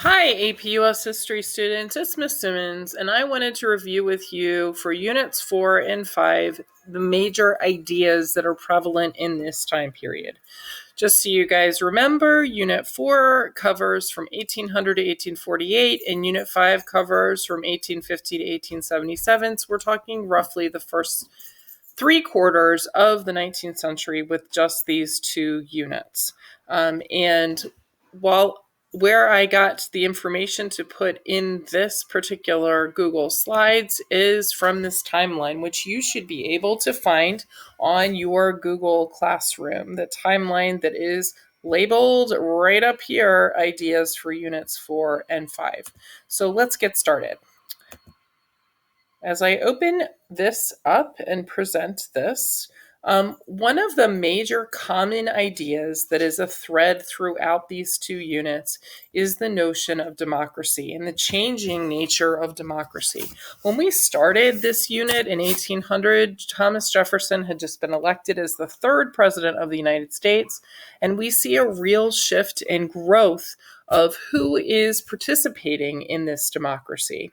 Hi, AP US History students. It's Miss Simmons, and I wanted to review with you for Units 4 and 5 the major ideas that are prevalent in this time period. Just so you guys remember, Unit 4 covers from 1800 to 1848, and Unit 5 covers from 1850 to 1877. So we're talking roughly the first 3/4 of the 19th century with just these two units. And while where I got the information to put in this particular Google Slides is from this timeline, which you should be able to find on your Google Classroom. The timeline that is labeled right up here, ideas for units 4 and 5. So let's get started. As I open this up and present this, one of the major common ideas that is a thread throughout these two units is the notion of democracy and the changing nature of democracy. When we started this unit in 1800, Thomas Jefferson had just been elected as the third president of the United States, and we see a real shift and growth of who is participating in this democracy.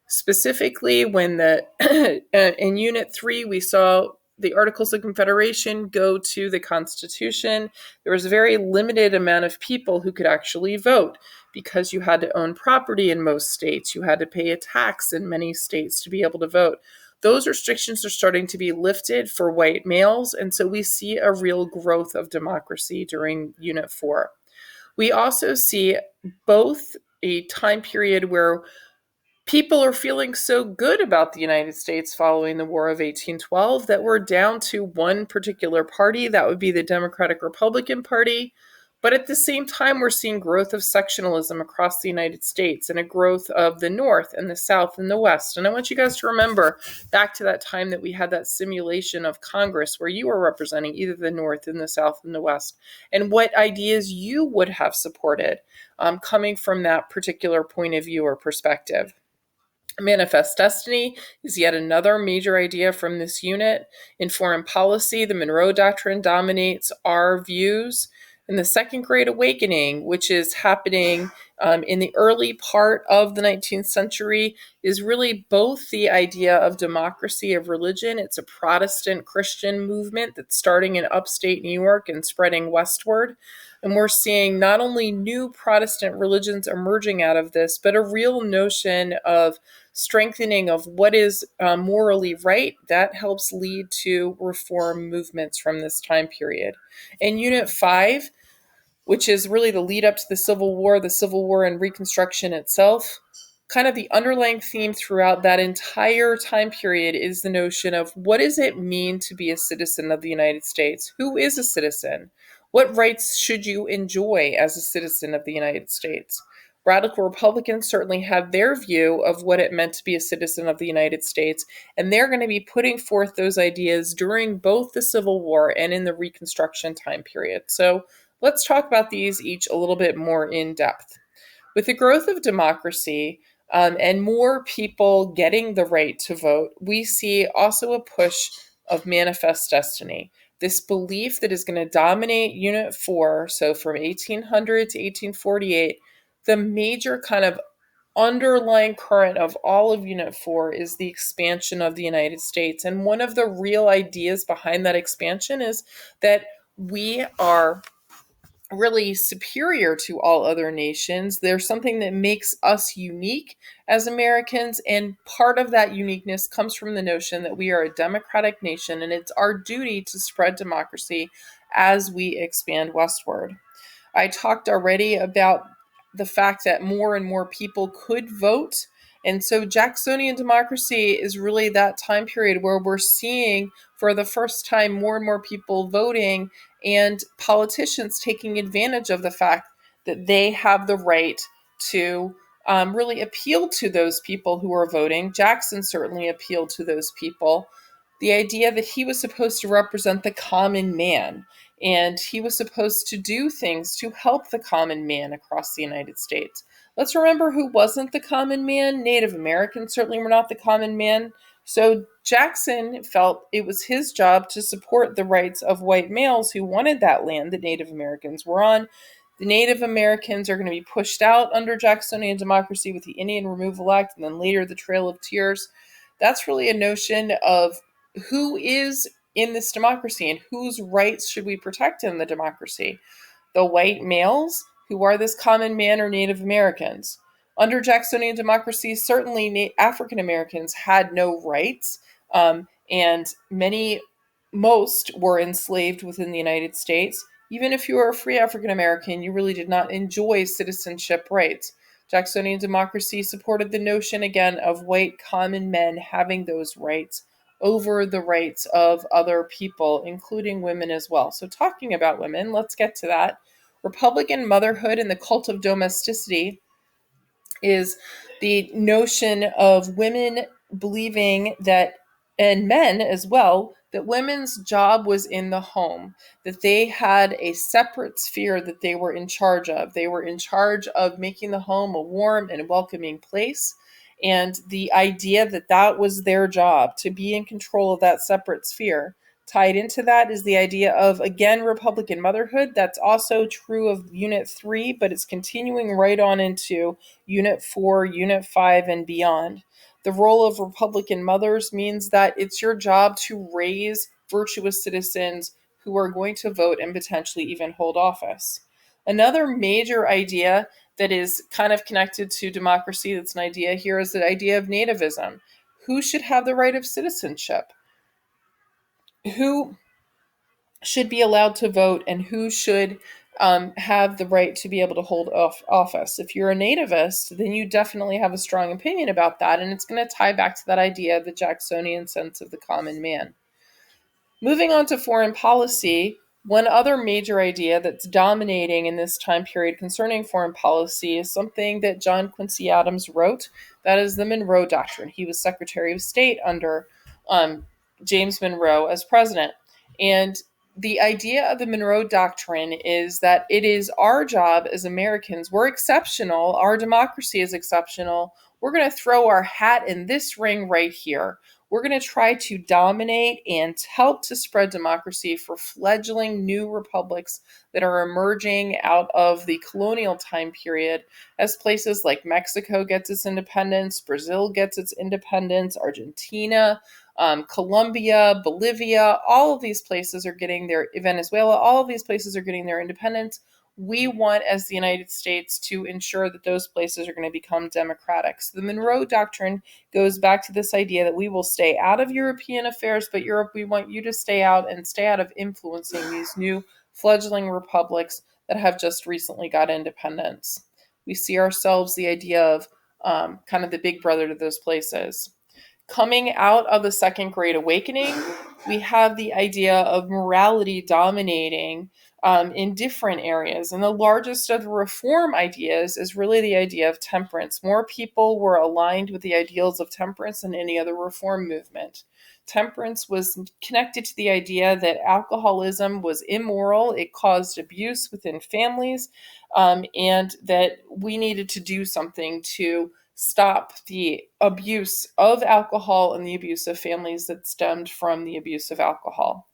Specifically, when in Unit 3, we saw the Articles of Confederation go to the Constitution. There was a very limited amount of people who could actually vote because you had to own property in most states. You had to pay a tax in many states to be able to vote. Those restrictions are starting to be lifted for white males, and so we see a real growth of democracy during Unit 4. We also see both a time period where people are feeling so good about the United States following the War of 1812 that we're down to one particular party. That would be the Democratic Republican Party. But at the same time, we're seeing growth of sectionalism across the United States and a growth of the North and the South and the West. And I want you guys to remember back to that time that we had that simulation of Congress where you were representing either the North and the South and the West, and what ideas you would have supported coming from that particular point of view or perspective. Manifest Destiny is yet another major idea from this unit. In foreign policy, the Monroe Doctrine dominates our views. In the Second Great Awakening, which is happening in the early part of the 19th century, is really both the idea of democracy of religion. It's a Protestant Christian movement that's starting in upstate New York and spreading westward. And we're seeing not only new Protestant religions emerging out of this, but a real notion of strengthening of what is morally right that helps lead to reform movements from this time period. In Unit 5, which is really the lead up to the Civil War and Reconstruction itself, kind of the underlying theme throughout that entire time period is the notion of what does it mean to be a citizen of the United States? Who is a citizen? What rights should you enjoy as a citizen of the United States? Radical Republicans certainly have their view of what it meant to be a citizen of the United States, and they're going to be putting forth those ideas during both the Civil War and in the Reconstruction time period. So let's talk about these each a little bit more in depth. With the growth of democracy and more people getting the right to vote, we see also a push of manifest destiny. This belief that is going to dominate Unit 4, so from 1800 to 1848, the major kind of underlying current of all of Unit 4 is the expansion of the United States. And one of the real ideas behind that expansion is that we are really superior to all other nations. There's something that makes us unique as Americans, and part of that uniqueness comes from the notion that we are a democratic nation and it's our duty to spread democracy as we expand westward. I talked already about the fact that more and more people could vote. And so Jacksonian democracy is really that time period where we're seeing for the first time more and more people voting and politicians taking advantage of the fact that they have the right to really appeal to those people who are voting. Jackson certainly appealed to those people. The idea that he was supposed to represent the common man and he was supposed to do things to help the common man across the United States. Let's remember who wasn't the common man. Native Americans certainly were not the common man. So Jackson felt it was his job to support the rights of white males who wanted that land that Native Americans were on. The Native Americans are going to be pushed out under Jacksonian democracy with the Indian Removal Act and then later the Trail of Tears. That's really a notion of who is in this democracy and whose rights should we protect in the democracy. The white males, who are this common man, or Native Americans. Under Jacksonian democracy, certainly African Americans had no rights, and most were enslaved within the United States. Even if you were a free African American, you really did not enjoy citizenship rights. Jacksonian democracy supported the notion, again, of white common men having those rights over the rights of other people, including women as well. So, talking about women, let's get to that. Republican motherhood and the cult of domesticity is the notion of women believing that, and men as well, that women's job was in the home, that they had a separate sphere that they were in charge of. They were in charge of making the home a warm and welcoming place. And the idea that that was their job, to be in control of that separate sphere. Tied into that is the idea of, again, Republican motherhood. That's also true of Unit 3, but it's continuing right on into Unit 4, Unit 5, and beyond. The role of Republican mothers means that it's your job to raise virtuous citizens who are going to vote and potentially even hold office. Another major idea that is kind of connected to democracy, that's an idea here, is the idea of nativism. Who should have the right of citizenship? Who should be allowed to vote, and who should have the right to be able to hold office? If you're a nativist, then you definitely have a strong opinion about that, and it's going to tie back to that idea of the Jacksonian sense of the common man. Moving on to foreign policy, one other major idea that's dominating in this time period concerning foreign policy is something that John Quincy Adams wrote. That is the Monroe Doctrine. He was Secretary of State under James Monroe as president. And the idea of the Monroe Doctrine is that it is our job as Americans. We're exceptional. Our democracy is exceptional. We're going to throw our hat in this ring right here. We're going to try to dominate and help to spread democracy for fledgling new republics that are emerging out of the colonial time period, as places like Mexico gets its independence, Brazil gets its independence, Argentina, Colombia, Bolivia, all of these places are getting their, Venezuela, all of these places are getting their independence. We want, as the United States, to ensure that those places are going to become democratic. So the Monroe Doctrine goes back to this idea that we will stay out of European affairs, but Europe, we want you to stay out and stay out of influencing these new fledgling republics that have just recently got independence. We see ourselves the idea of kind of the big brother to those places. Coming out of the Second Great Awakening, we have the idea of morality dominating in different areas. And the largest of the reform ideas is really the idea of temperance. More people were aligned with the ideals of temperance than any other reform movement. Temperance was connected to the idea that alcoholism was immoral, it caused abuse within families, and that we needed to do something to stop the abuse of alcohol and the abuse of families that stemmed from the abuse of alcohol.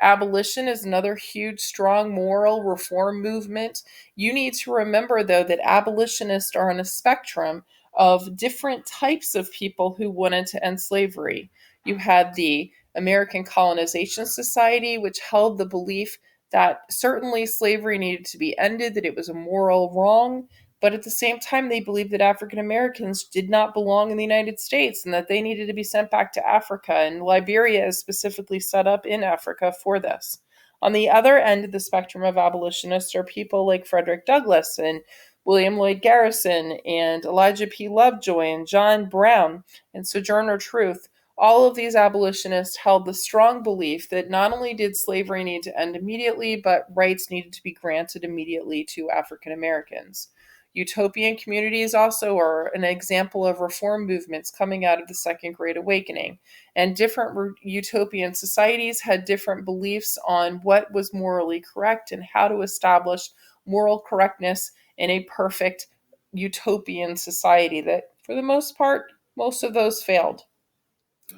Abolition is another huge, strong moral reform movement. You need to remember, though, that abolitionists are on a spectrum of different types of people who wanted to end slavery. You had the American Colonization Society, which held the belief that certainly slavery needed to be ended, that it was a moral wrong, but at the same time, they believed that African Americans did not belong in the United States and that they needed to be sent back to Africa. And Liberia is specifically set up in Africa for this. On the other end of the spectrum of abolitionists are people like Frederick Douglass and William Lloyd Garrison and Elijah P. Lovejoy and John Brown and Sojourner Truth. All of these abolitionists held the strong belief that not only did slavery need to end immediately, but rights needed to be granted immediately to African Americans. Utopian communities also are an example of reform movements coming out of the Second Great Awakening. And different utopian societies had different beliefs on what was morally correct and how to establish moral correctness in a perfect utopian society that, for the most part, most of those failed.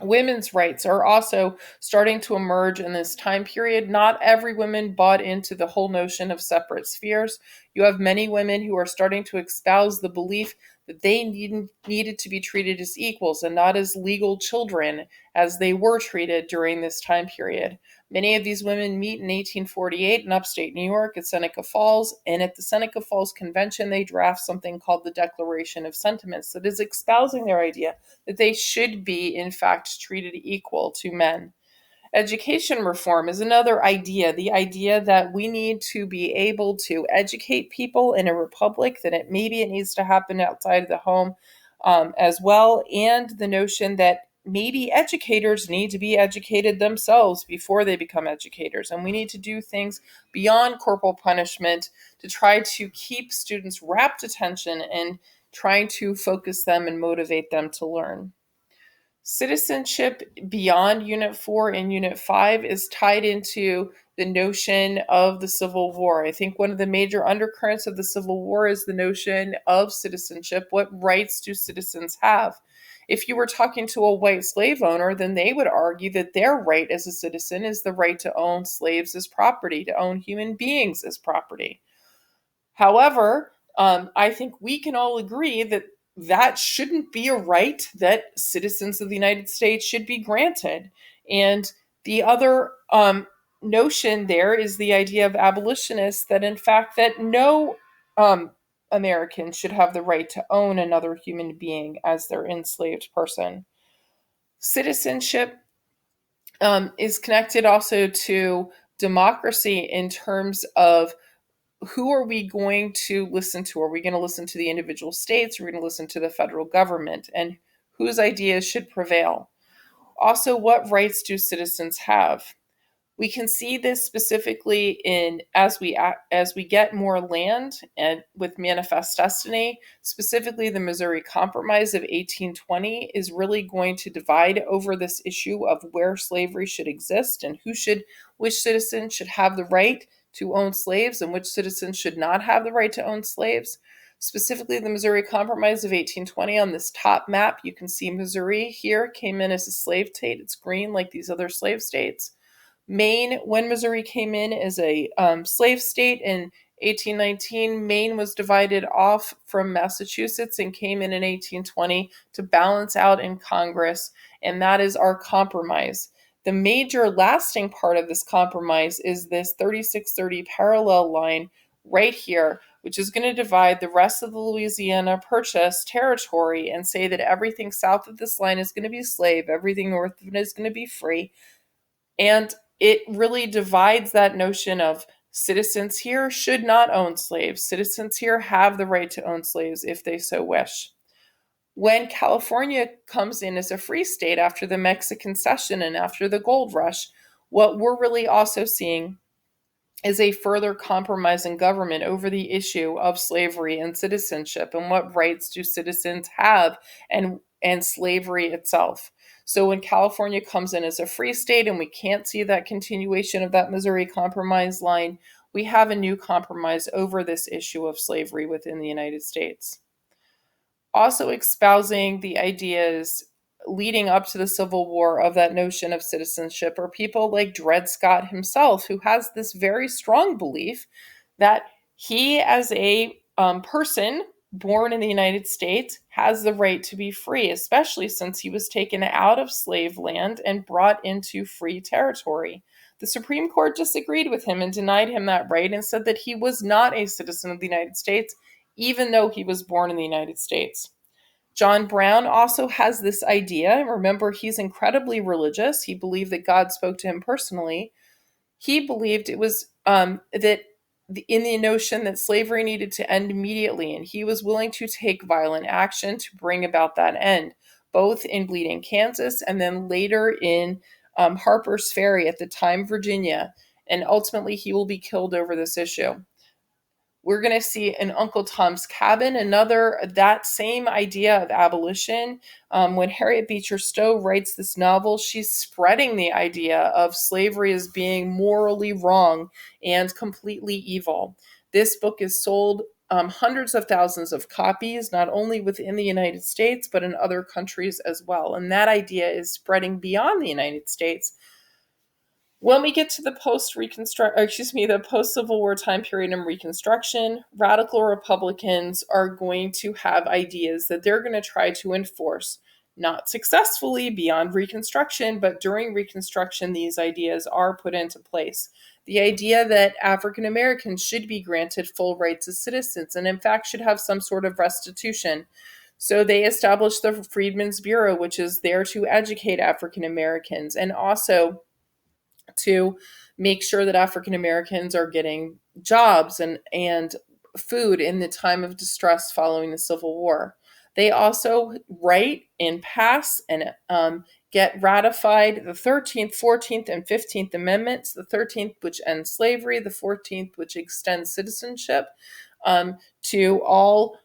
Women's rights are also starting to emerge in this time period. Not every woman bought into the whole notion of separate spheres. You have many women who are starting to espouse the belief that they needed to be treated as equals and not as legal children as they were treated during this time period. Many of these women meet in 1848 in upstate New York at Seneca Falls, and at the Seneca Falls Convention, they draft something called the Declaration of Sentiments that is espousing their idea that they should be, in fact, treated equal to men. Education reform is another idea, the idea that we need to be able to educate people in a republic, that maybe it needs to happen outside of the home as well, and the notion that maybe educators need to be educated themselves before they become educators. And we need to do things beyond corporal punishment to try to keep students' rapt attention and trying to focus them and motivate them to learn. Citizenship beyond Unit 4 and Unit 5 is tied into the notion of the Civil War. I think one of the major undercurrents of the Civil War is the notion of citizenship. What rights do citizens have? If you were talking to a white slave owner, then they would argue that their right as a citizen is the right to own slaves as property, to own human beings as property. However, I think we can all agree that that shouldn't be a right that citizens of the United States should be granted. And the other notion there is the idea of abolitionists, that in fact that no American should have the right to own another human being as their enslaved person. Citizenship is connected also to democracy in terms of who are we going to listen to? Are we going to listen to the individual states? Are we going to listen to the federal government? And whose ideas should prevail? Also, what rights do citizens have? We can see this specifically in as we get more land and with Manifest Destiny, specifically the Missouri Compromise of 1820 is really going to divide over this issue of where slavery should exist and which citizens should have the right to own slaves and which citizens should not have the right to own slaves. Specifically, the Missouri Compromise of 1820 on this top map, you can see Missouri here came in as a slave state. It's green like these other slave states. Maine, when Missouri came in as a slave state in 1819, Maine was divided off from Massachusetts and came in 1820 to balance out in Congress, and that is our compromise. The major lasting part of this compromise is this 3630 parallel line right here, which is going to divide the rest of the Louisiana Purchase territory and say that everything south of this line is going to be slave, everything north of it is going to be free. And it really divides that notion of citizens here should not own slaves. Citizens here have the right to own slaves if they so wish. When California comes in as a free state after the Mexican Cession and after the gold rush, what we're really also seeing is a further compromise in government over the issue of slavery and citizenship and what rights do citizens have and slavery itself. So when California comes in as a free state and we can't see that continuation of that Missouri Compromise line, we have a new compromise over this issue of slavery within the United States. Also espousing the ideas leading up to the Civil War of that notion of citizenship are people like Dred Scott himself, who has this very strong belief that he, as a person born in the United States, has the right to be free, especially since he was taken out of slave land and brought into free territory. The Supreme Court disagreed with him and denied him that right and said that he was not a citizen of the United States, even though he was born in the United States. John Brown also has this idea. Remember, he's incredibly religious. He believed that God spoke to him personally. He believed it was that in the notion that slavery needed to end immediately, and he was willing to take violent action to bring about that end, both in Bleeding, Kansas, and then later in Harper's Ferry, at the time Virginia. And ultimately, he will be killed over this issue. We're going to see in Uncle Tom's Cabin that same idea of abolition. When Harriet Beecher Stowe writes this novel, she's spreading the idea of slavery as being morally wrong and completely evil. This book is sold hundreds of thousands of copies, not only within the United States, but in other countries as well. And that idea is spreading beyond the United States. When we get to the the post Civil War time period and Reconstruction, radical Republicans are going to have ideas that they're going to try to enforce, not successfully beyond Reconstruction, but during Reconstruction, these ideas are put into place. The idea that African Americans should be granted full rights as citizens and, in fact, should have some sort of restitution. So they established the Freedmen's Bureau, which is there to educate African Americans and also to make sure that African Americans are getting jobs and food in the time of distress following the Civil War. They also write and pass and get ratified the 13th, 14th, and 15th Amendments, the 13th, which ends slavery, the 14th, which extends citizenship to all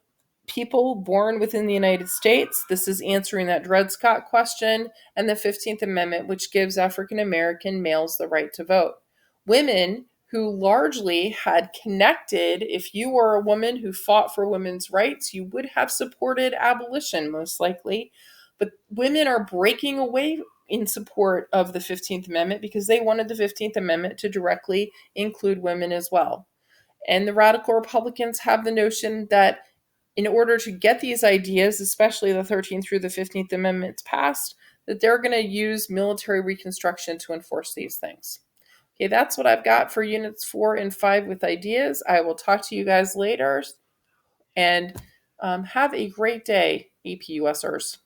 people born within the United States. This is answering that Dred Scott question, and the 15th Amendment, which gives African American males the right to vote. Women who largely had connected, if you were a woman who fought for women's rights, you would have supported abolition, most likely. But women are breaking away in support of the 15th Amendment because they wanted the 15th Amendment to directly include women as well. And the radical Republicans have the notion that in order to get these ideas, especially the 13th through the 15th Amendments passed, that they're going to use military reconstruction to enforce these things. Okay, that's what I've got for units 4 and 5 with ideas. I will talk to you guys later, and have a great day, APUSers.